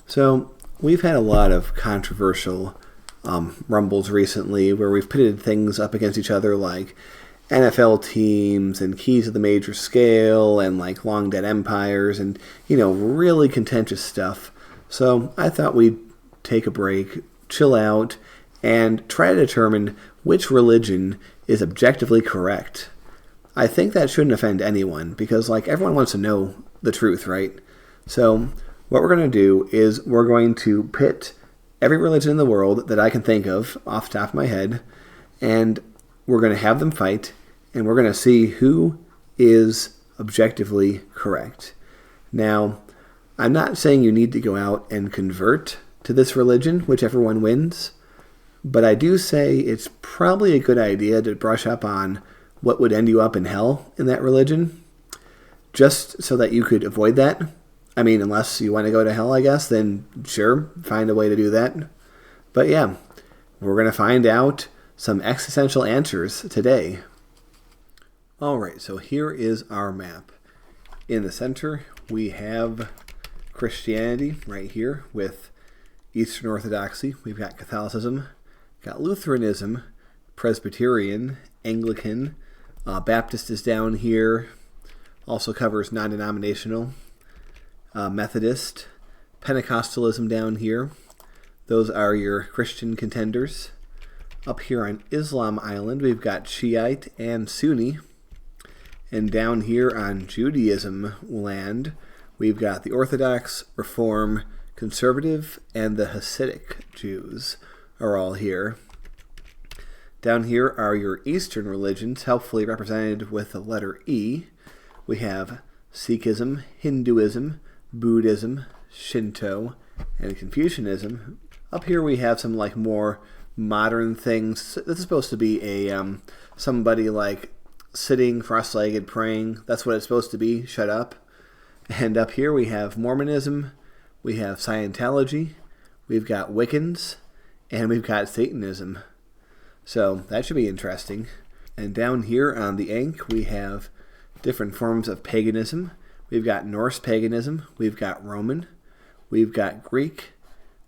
So we've had a lot of controversial rumbles recently where we've pitted things up against each other like NFL teams and keys of the major scale and like long dead empires and, really contentious stuff. So I thought we'd take a break, chill out, and try to determine which religion is objectively correct. I think that shouldn't offend anyone because everyone wants to know the truth, right? So what we're going to do is we're going to pit every religion in the world that I can think of off the top of my head, and we're going to have them fight, and we're going to see who is objectively correct. Now, I'm not saying you need to go out and convert to this religion, whichever one wins, but I do say it's probably a good idea to brush up on what would end you up in hell in that religion, just so that you could avoid that. I mean, unless you want to go to hell, I guess, then sure, find a way to do that. But yeah, we're going to find out some existential answers today. Alright, so here is our map. In the center, we have Christianity right here with Eastern Orthodoxy. We've got Catholicism, got Lutheranism, Presbyterian, Anglican, Baptist is down here, also covers non-denominational, Methodist, Pentecostalism down here. Those are your Christian contenders. Up here on Islam Island, we've got Shiite and Sunni. And down here on Judaism land, we've got the Orthodox, Reform, Conservative, and the Hasidic Jews are all here. Down here are your Eastern religions, helpfully represented with the letter E. We have Sikhism, Hinduism, Buddhism, Shinto, and Confucianism. Up here we have some more modern things. This is supposed to be a somebody sitting cross-legged praying. That's what it's supposed to be. Shut up. And up here we have Mormonism, we have Scientology, we've got Wiccans, and we've got Satanism. So that should be interesting. And down here on the Ankh we have different forms of paganism. We've got Norse paganism, we've got Roman, we've got Greek,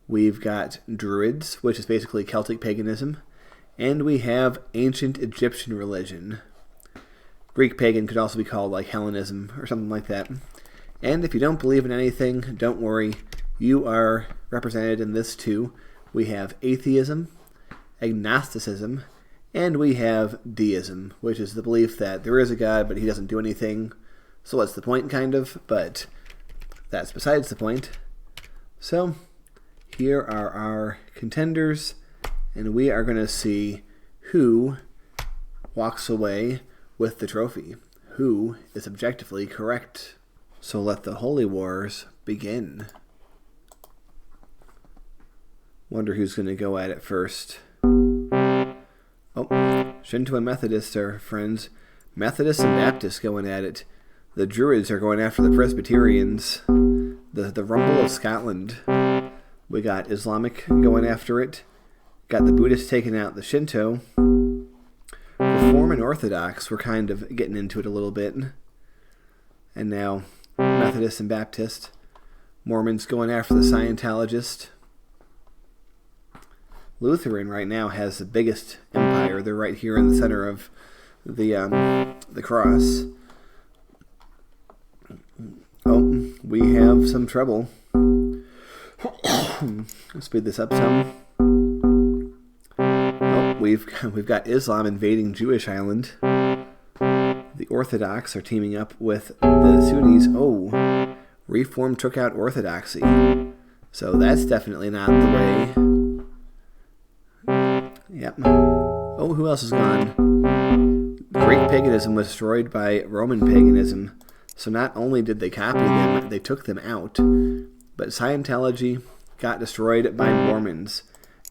we've got Druids, which is basically Celtic paganism, and we have ancient Egyptian religion. Greek pagan could also be called Hellenism or something like that. And if you don't believe in anything, don't worry, you are represented in this too. We have atheism, agnosticism, and we have deism, which is the belief that there is a God, but he doesn't do anything. So what's the point, kind of? But that's besides the point. So here are our contenders, and we are going to see who walks away with the trophy, who is objectively correct. So let the holy wars begin. Wonder who's going to go at it first. Oh, Shinto and Methodist are friends. Methodists and Baptists going at it. The Druids are going after the Presbyterians. The Rumble of Scotland. We got Islamic going after it. Got the Buddhists taking out the Shinto. Reform and Orthodox, we're kind of getting into it a little bit. And now Methodist and Baptist. Mormons going after the Scientologist. Lutheran right now has the biggest empire. They're right here in the center of the cross. Oh, we have some trouble. Let's speed this up some. Oh, we've got Islam invading Jewish island. The Orthodox are teaming up with the Sunnis. Oh, Reform took out Orthodoxy. So that's definitely not the way. Yep. Oh, who else is gone? Greek paganism was destroyed by Roman paganism. So not only did they copy them, they took them out. But Scientology got destroyed by Mormons.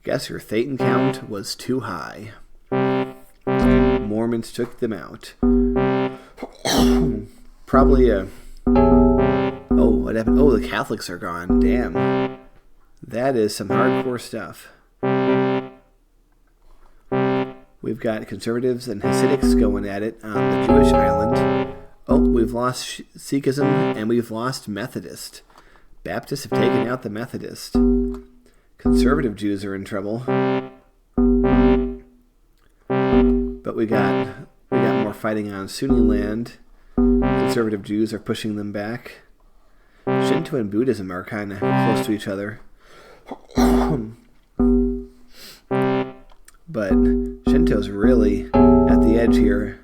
Guess your Thetan count was too high. Mormons took them out. Probably a... Oh, what happened? Oh, the Catholics are gone. Damn. That is some hardcore stuff. We've got conservatives and Hasidics going at it on the Jewish island. Oh, we've lost Sikhism and we've lost Methodist. Baptists have taken out the Methodists. Conservative Jews are in trouble. But we got more fighting on Sunni land. Conservative Jews are pushing them back. Shinto and Buddhism are kind of close to each other. But Shinto's really at the edge here.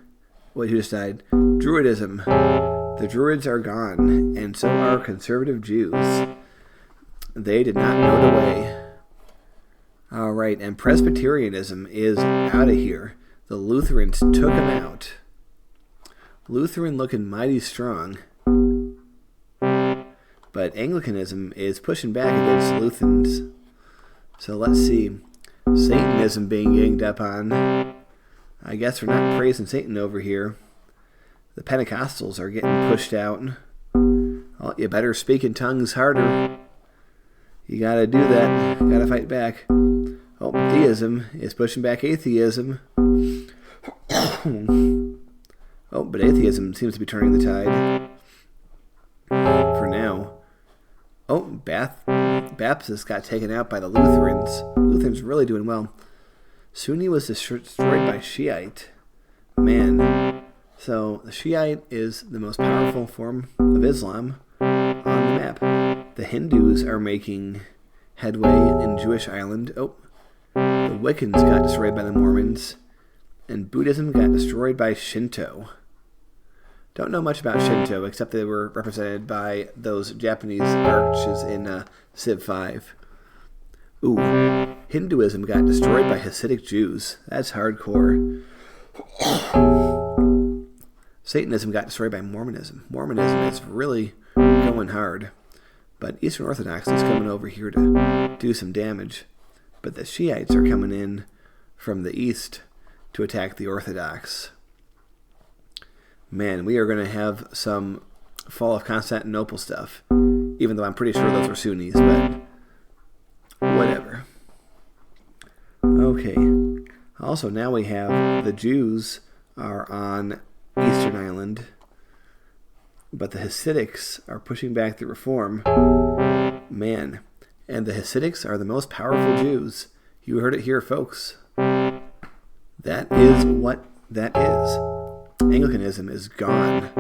Wait, who just died? Druidism. The Druids are gone, and so are conservative Jews. They did not know the way. Alright, and Presbyterianism is out of here. The Lutherans took them out. Lutheran looking mighty strong. But Anglicanism is pushing back against Lutherans. So let's see. Satanism being ganged up on. I guess we're not praising Satan over here. The Pentecostals are getting pushed out. Oh, you better speak in tongues harder. You gotta do that. You gotta fight back. Oh, deism is pushing back atheism. Oh, but atheism seems to be turning the tide. For now. Oh, Baptists got taken out by the Lutherans. Lutherans really doing well. Sunni was destroyed by Shiite. Man. So, the Shiite is the most powerful form of Islam on the map. The Hindus are making headway in Jewish Island. Oh, the Wiccans got destroyed by the Mormons. And Buddhism got destroyed by Shinto. Don't know much about Shinto, except they were represented by those Japanese arches in Civ 5. Ooh, Hinduism got destroyed by Hasidic Jews. That's hardcore. Satanism got destroyed by Mormonism. Mormonism is really going hard. But Eastern Orthodoxy is coming over here to do some damage. But the Shiites are coming in from the east to attack the Orthodox. Man, we are going to have some fall of Constantinople stuff. Even though I'm pretty sure those were Sunnis, but whatever. Okay. Also, now we have the Jews are on Eastern Island, but the Hasidics are pushing back the reform. Man, and the Hasidics are the most powerful Jews. You heard it here, folks. That is what that is. Anglicanism is gone.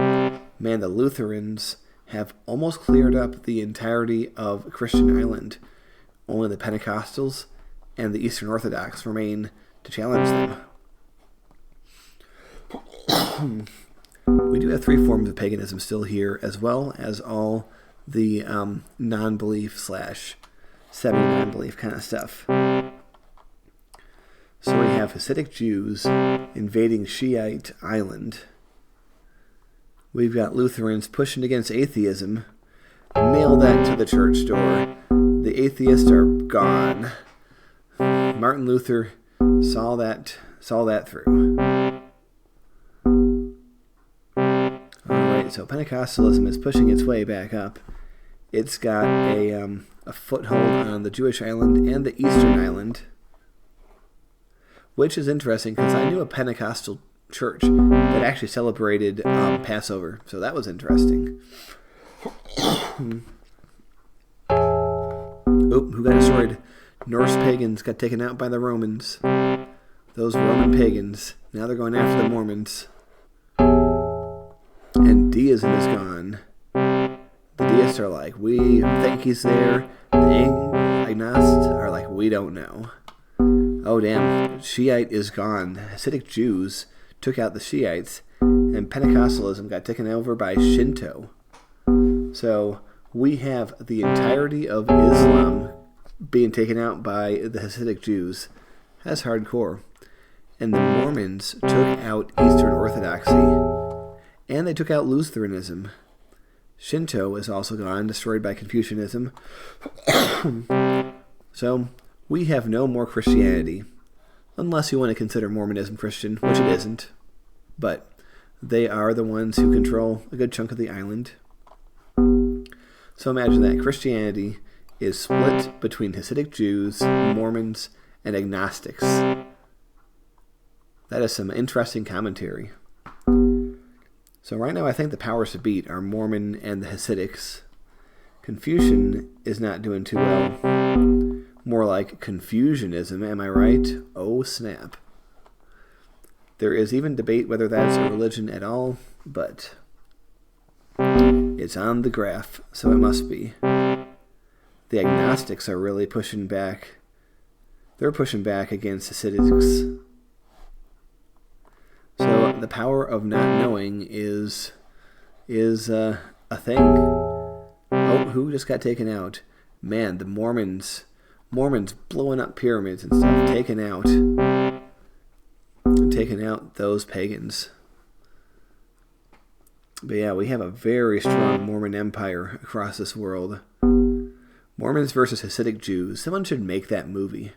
Man, the Lutherans have almost cleared up the entirety of Christian Island. Only the Pentecostals and the Eastern Orthodox remain to challenge them. We do have three forms of paganism still here, as well as all the non-belief / semi-non-belief kind of stuff. So we have Hasidic Jews invading Shiite Island. We've got Lutherans pushing against atheism. Nail that to the church door. The atheists are gone. Martin Luther saw that through. Alright, so Pentecostalism is pushing its way back up. It's got a foothold on the Jewish island and the Eastern Island. Which is interesting because I knew a Pentecostal church that actually celebrated Passover. So that was interesting. Oop, who got destroyed? Norse pagans got taken out by the Romans. Those Roman pagans. Now they're going after the Mormons. And deism is gone. The deists are like, we think he's there. The agnostics are like, we don't know. Oh damn, Shiite is gone. Hasidic Jews took out the Shiites, and Pentecostalism got taken over by Shinto. So we have the entirety of Islam being taken out by the Hasidic Jews. That's hardcore. And the Mormons took out Eastern Orthodoxy, and they took out Lutheranism. Shinto is also gone, destroyed by Confucianism. So we have no more Christianity, unless you want to consider Mormonism Christian, which it isn't. But they are the ones who control a good chunk of the island. So imagine that Christianity is split between Hasidic Jews, Mormons, and agnostics. That is some interesting commentary. So right now I think the powers to beat are Mormon and the Hasidics, Confucian is not doing too well. More like Confucianism, am I right? Oh, snap. There is even debate whether that's a religion at all, but it's on the graph, so it must be. The agnostics are really pushing back. They're pushing back against Hasidics. So the power of not knowing is a thing. Oh, who just got taken out? Man, the Mormons blowing up pyramids and stuff, taking out those pagans. But yeah, we have a very strong Mormon empire across this world. Mormons versus Hasidic Jews. Someone should make that movie.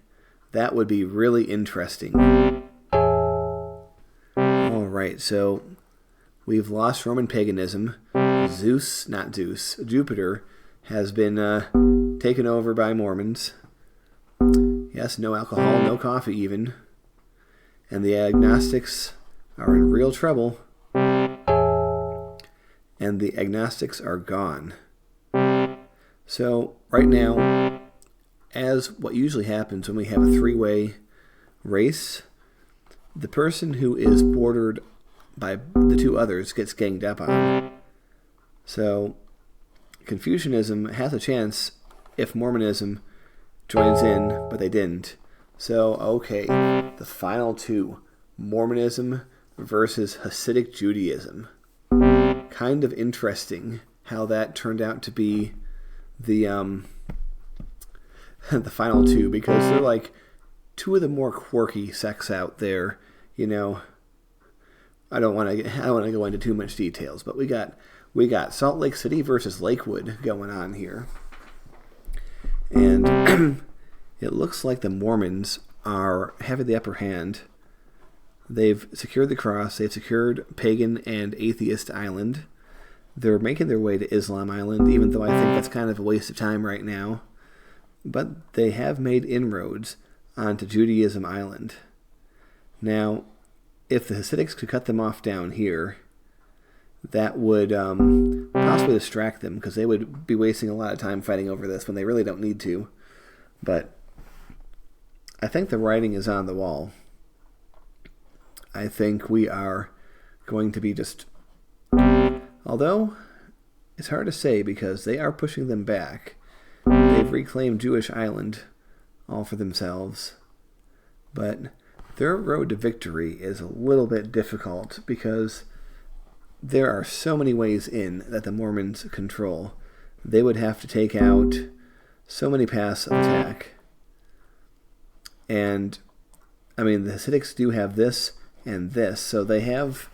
That would be really interesting. Alright, so we've lost Roman paganism. Jupiter has been taken over by Mormons. Yes, no alcohol, no coffee even. And the agnostics are in real trouble. And the agnostics are gone. So, right now, as what usually happens when we have a three-way race, the person who is bordered by the two others gets ganged up on. So, Confucianism has a chance if Mormonism joins in, but they didn't. So, okay, the final two, Mormonism versus Hasidic Judaism. Kind of interesting how that turned out to be the the final two, because they're like two of the more quirky sects out there. You know, I don't want to go into too much details, but we got Salt Lake City versus Lakewood going on here, and it looks like the Mormons are having the upper hand. They've secured the cross. They've secured Pagan and Atheist Island. They're making their way to Islam Island, even though I think that's kind of a waste of time right now. But they have made inroads onto Judaism Island. Now, if the Hasidics could cut them off down here, that would possibly distract them, because they would be wasting a lot of time fighting over this when they really don't need to. But I think the writing is on the wall. I think we are going to be just... Although, it's hard to say because they are pushing them back. They've reclaimed Jewish Island all for themselves. But their road to victory is a little bit difficult because there are so many ways in that the Mormons control. They would have to take out so many paths of attack. And, I mean, the Hasidics do have this and this, so they have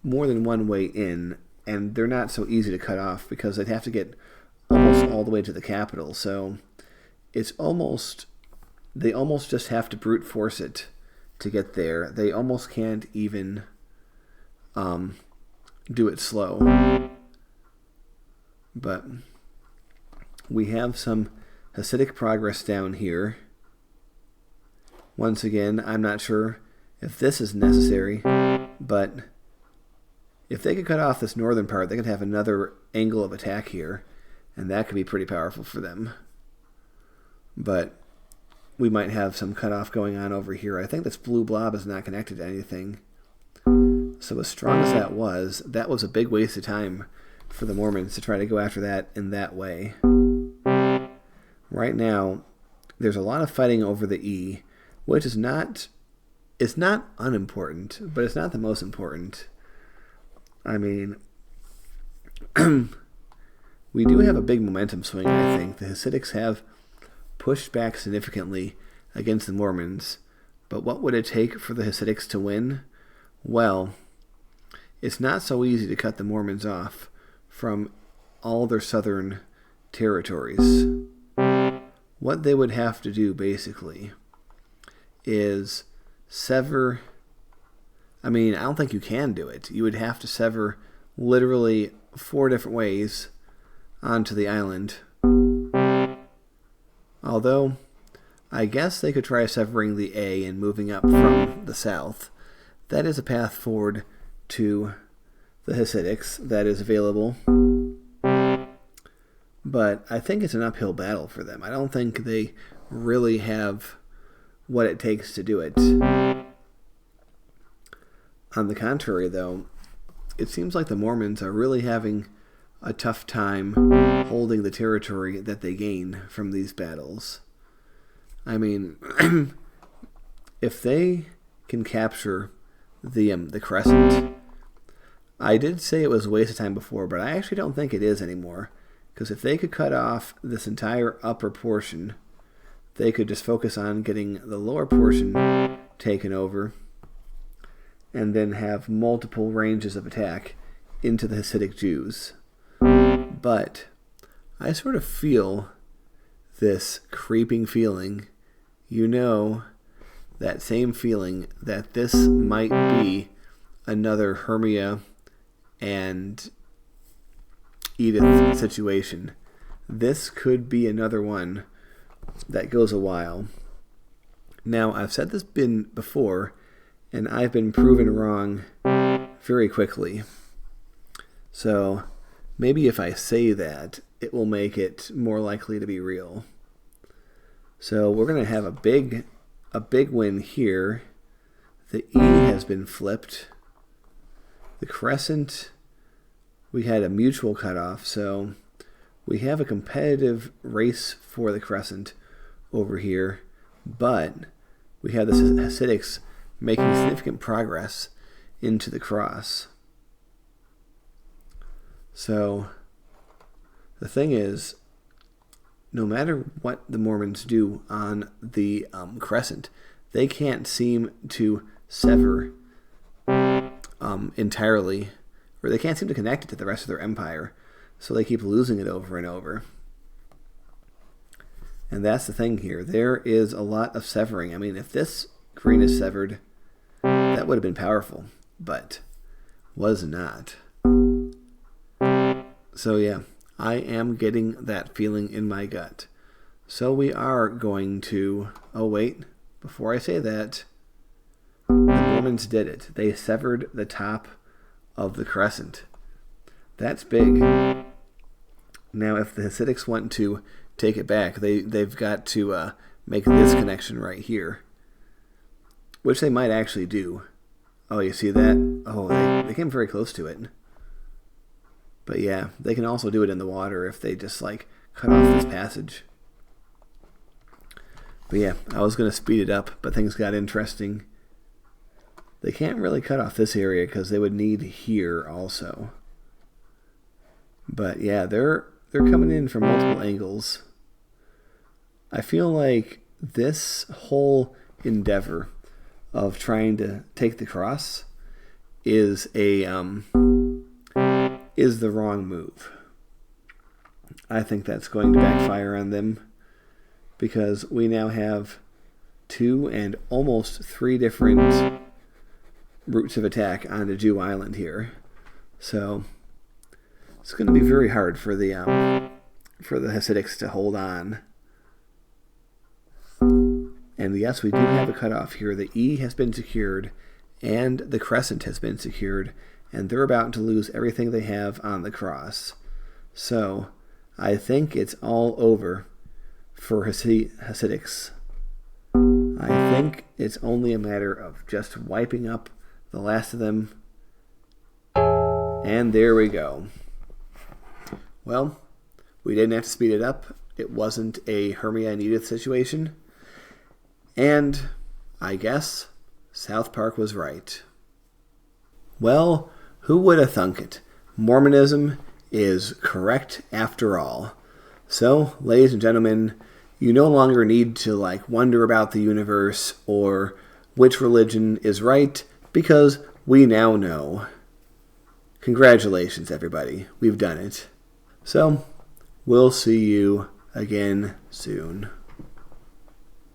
more than one way in, and they're not so easy to cut off because they'd have to get almost all the way to the capital. So it's almost, they almost just have to brute force it to get there. They almost can't even do it slow. But we have some Hasidic progress down here. Once again, I'm not sure if this is necessary, but if they could cut off this northern part, they could have another angle of attack here, and that could be pretty powerful for them. But we might have some cutoff going on over here. I think this blue blob is not connected to anything. So as strong as that was a big waste of time for the Mormons to try to go after that in that way. Right now, there's a lot of fighting over the E, which is not... It's not unimportant, but it's not the most important. I mean, we do have a big momentum swing, I think. The Hasidics have pushed back significantly against the Mormons, but what would it take for the Hasidics to win? Well, it's not so easy to cut the Mormons off from all their southern territories. What they would have to do, basically, is sever... I mean, I don't think you can do it. You would have to sever literally 4 different ways onto the island. Although, I guess they could try severing the A and moving up from the south. That is a path forward to the Hasidics that is available. but I think it's an uphill battle for them. I don't think they really have what it takes to do it. On the contrary, though, it seems like the Mormons are really having a tough time holding the territory that they gain from these battles. I mean, if they can capture the Crescent, I did say it was a waste of time before, but I actually don't think it is anymore. Because if they could cut off this entire upper portion, they could just focus on getting the lower portion taken over, and then have multiple ranges of attack into the Hasidic Jews. But I sort of feel this creeping feeling, that same feeling that this might be another Hermia and Edith situation. This could be another one that goes a while. Now, I've said this before, and I've been proven wrong very quickly. So maybe if I say that, it will make it more likely to be real. So we're going to have a big win here. The E has been flipped. The Crescent, we had a mutual cutoff, so we have a competitive race for the Crescent over here, but we have the Hasidics making significant progress into the cross. So the thing is, no matter what the Mormons do on the Crescent, they can't seem to sever entirely, or they can't seem to connect it to the rest of their empire, so they keep losing it over and over. And that's the thing here. There is a lot of severing. I mean, if this green is severed, that would have been powerful, but was not. So yeah, I am getting that feeling in my gut. So we are going to... Oh wait, before I say that, the Mormons did it. They severed the top of the Crescent. That's big. Now, if the Hasidics want to take it back, they've got to make this connection right here, which they might actually do. Oh, you see that? Oh, they came very close to it. But yeah, they can also do it in the water if they just cut off this passage. But yeah, I was going to speed it up, but things got interesting. They can't really cut off this area because they would need here also. But yeah, they're coming in from multiple angles. I feel like this whole endeavor of trying to take the cross is the wrong move. I think that's going to backfire on them because we now have 2 and almost 3 different routes of attack onto Jew Island here. So it's going to be very hard for the Hasidics to hold on. And yes, we do have a cutoff here. The E has been secured and the Crescent has been secured, and they're about to lose everything they have on the cross. So I think it's all over for Hasidics. I think it's only a matter of just wiping up the last of them. And there we go. Well, we didn't have to speed it up. It wasn't a Hermia and Edith situation. And I guess South Park was right. Well, who would have thunk it? Mormonism is correct after all. So, ladies and gentlemen, you no longer need to wonder about the universe or which religion is right, because we now know. Congratulations, everybody. We've done it. So, we'll see you again soon.